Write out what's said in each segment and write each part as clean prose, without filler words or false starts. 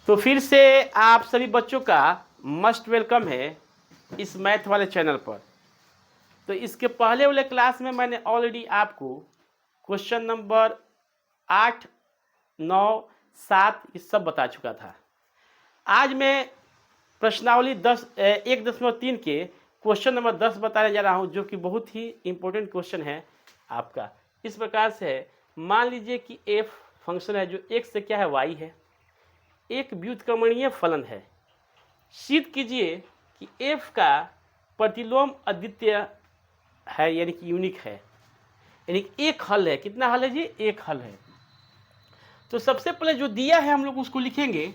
तो फिर से आप सभी बच्चों का मस्ट वेलकम है इस मैथ वाले चैनल पर। तो इसके पहले वाले क्लास में मैंने ऑलरेडी आपको क्वेश्चन नंबर 8, 9, 7 ये सब बता चुका था। आज मैं प्रश्नावली 1.3 के क्वेश्चन नंबर 10 बताने जा रहा हूँ, जो कि बहुत ही इम्पोर्टेंट क्वेश्चन है आपका। इस प्रकार से है, मान लीजिए कि एफ फंक्शन है जो x से क्या है y है, एक व्युत्क्रमणीय फलन है। सिद्ध कीजिए कि f का प्रतिलोम अद्वितीय है, यानी कि यूनिक है, यानी कि एक हल है। कितना हल है जी? एक हल है। तो सबसे पहले जो दिया है हम लोग उसको लिखेंगे,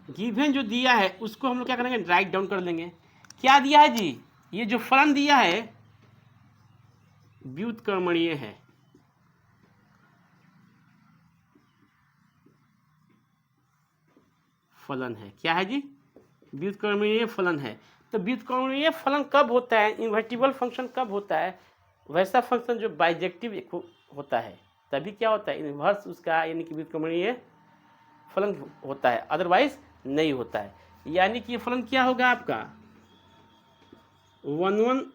गिवन जो दिया है उसको हम लोग क्या करेंगे, राइट डाउन कर लेंगे। क्या दिया है जी? ये जो फलन दिया है व्युत्क्रमणीय है। फलन है, क्या है जी? व्युत्क्रमणीय फलन है। तो व्युत्क्रमणीय फलन कब होता है? इन्वर्टिबल फंक्शन कब होता है? वैसा फंक्शन जो बाइजेक्टिव होता है, तभी क्या होता है, इन्वर्स उसका, यानी कि व्युत्क्रमणीय फलन होता है, अदरवाइज नहीं होता है। यानी कि फलन क्या होगा आपका, 1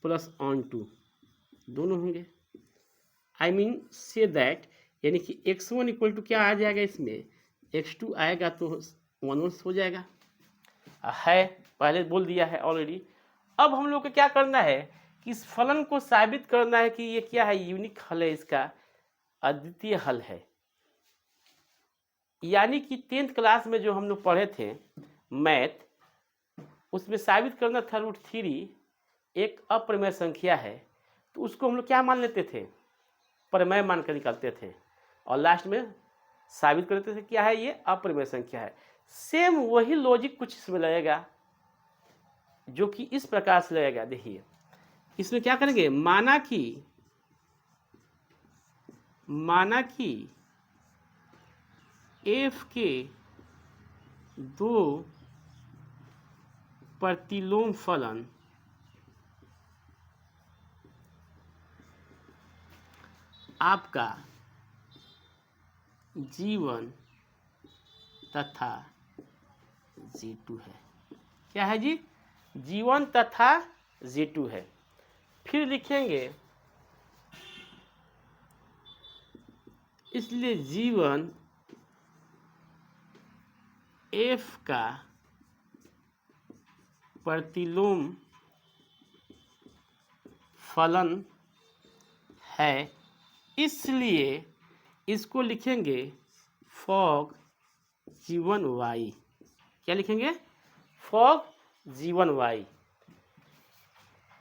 प्लस ऑन 2 दोनों होंगे। आई मीन से दैट, यानी कि x1 इक्वल टू क्या आ जाएगा, इसमें x2 आएगा तो 1 हो जाएगा। है, पहले बोल दिया है ऑलरेडी। अब हम लोग को क्या करना है कि इस फलन को साबित करना है कि ये क्या है, यूनिक हल है, इसका अद्वितीय हल है। यानी कि 10th क्लास में जो हम लोग पढ़े थे मैथ, उसमें साबित करना था √3 एक अप्रमेय संख्या है, तो उसको हम लोग क्या मान लेते थे, प्रमेय मान कर निकालते थे, और लास्ट में साबित कर देते थे क्या है, ये अप्रमेय संख्या है। सेम वही लॉजिक कुछ इसमें लगेगा, जो कि इस प्रकार से लगेगा। देखिए इसमें क्या करेंगे, माना कि f के दो प्रतिलोम फलन आपका g1 तथा g2 है। क्या है जी? g1 तथा g2 है। फिर लिखेंगे, इसलिए g1 f का प्रतिलोम फलन है, इसलिए इसको लिखेंगे फॉग g1y। क्या लिखेंगे? Fog g1y।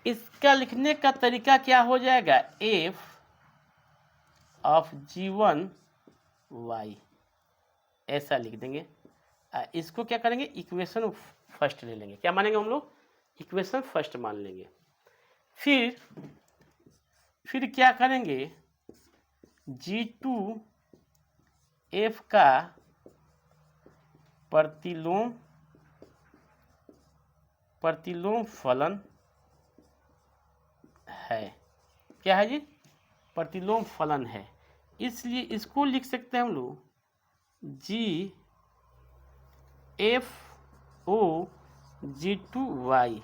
इसका लिखने का तरीका क्या हो जाएगा, f ऑफ g1y, ऐसा लिख देंगे। इसको क्या करेंगे, इक्वेशन फर्स्ट ले लेंगे। क्या मानेंगे हम लोग? इक्वेशन फर्स्ट मान लेंगे। फिर क्या करेंगे, g2 f का प्रतिलोम फलन है। क्या है जी? प्रतिलोम फलन है, इसलिए इसको लिख सकते हैं हम लोग g f o g2y।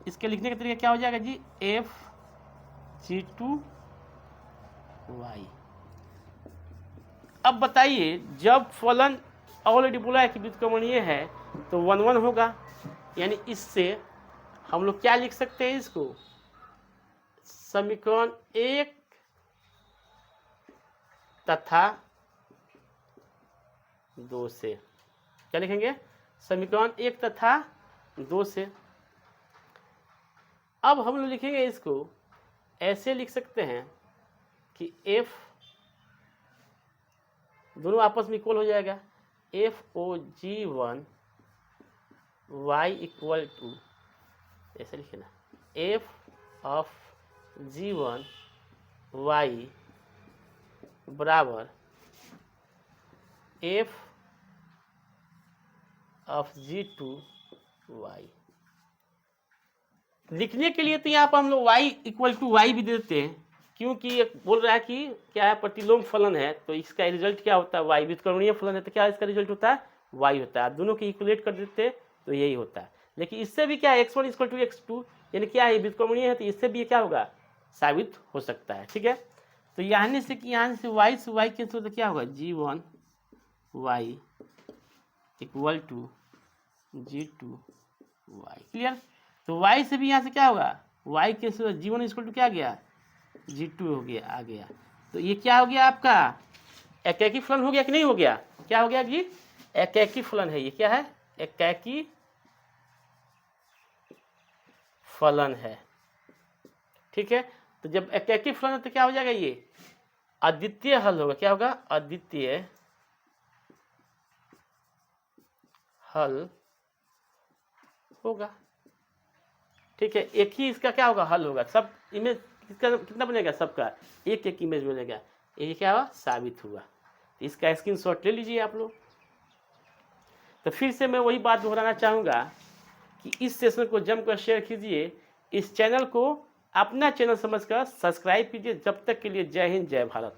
इसके लिखने का तरीका क्या हो जाएगा जी, f g2y। अब बताइए, जब फलन ऑलरेडी बोला है कि व्युत्क्रमणीय है तो 1 होगा, यानी इससे हम लोग क्या लिख सकते हैं, इसको समीकरण 1 तथा 2 से। क्या लिखेंगे? समीकरण 1 तथा 2 से। अब हम लोग लिखेंगे, इसको ऐसे लिख सकते हैं कि f दोनों आपस में इक्वल हो जाएगा, f o g1 y equal to, ऐसे लिखे ना, f ऑफ g1 y बराबर f ऑफ g2 y। लिखने के लिए तो यहाँ पर हम लोग y इक्वल टू वाई भी देते हैं, क्योंकि ये बोल रहा है कि क्या है, प्रतिलोम फलन है, तो इसका रिजल्ट क्या होता है, वाई। व्युत्क्रमणीय फलन है तो क्या इसका रिजल्ट होता है, वाई होता है। आप दोनों को इक्वलेट कर देते तो यही होता है। लेकिन इससे भी क्या है, x1 इक्वल टू x2, यानी क्या है, व्युत्क्रमणीय है, तो इससे भी क्या होगा, साबित हो सकता है। ठीक है, तो यहाँ से कि यहाँ से y कैंसिल हो तो क्या होगा, g1 y equal to g2 y। Clear. तो y से भी यहाँ से क्या होगा, y cancel, g1 equal to क्या गया, g2 हो गया, आ गया। तो ये क्या हो गया आपका, एकैकी फलन हो गया कि नहीं हो गया, क्या हो गया जी, एकैकी फलन है। ये क्या है, एकैकी फलन है। ठीक है, तो जब एकैकी फलन है तो क्या हो जाएगा, ये अद्वितीय हल होगा। क्या होगा, अद्वितीय हल होगा। ठीक है, एक ही इसका क्या होगा, हल होगा। सब इमेज इसका कितना बनेगा, सबका एक एक इमेज बनेगा। ये क्या हुआ, साबित हुआ। इसका स्क्रीनशॉट ले लीजिए आप लोग। तो फिर से मैं वही बात दोहराना चाहूँगा कि इस सेशन को जमकर शेयर कीजिए, इस चैनल को अपना चैनल समझकर सब्सक्राइब कीजिए। जब तक के लिए जय हिंद, जय भारत।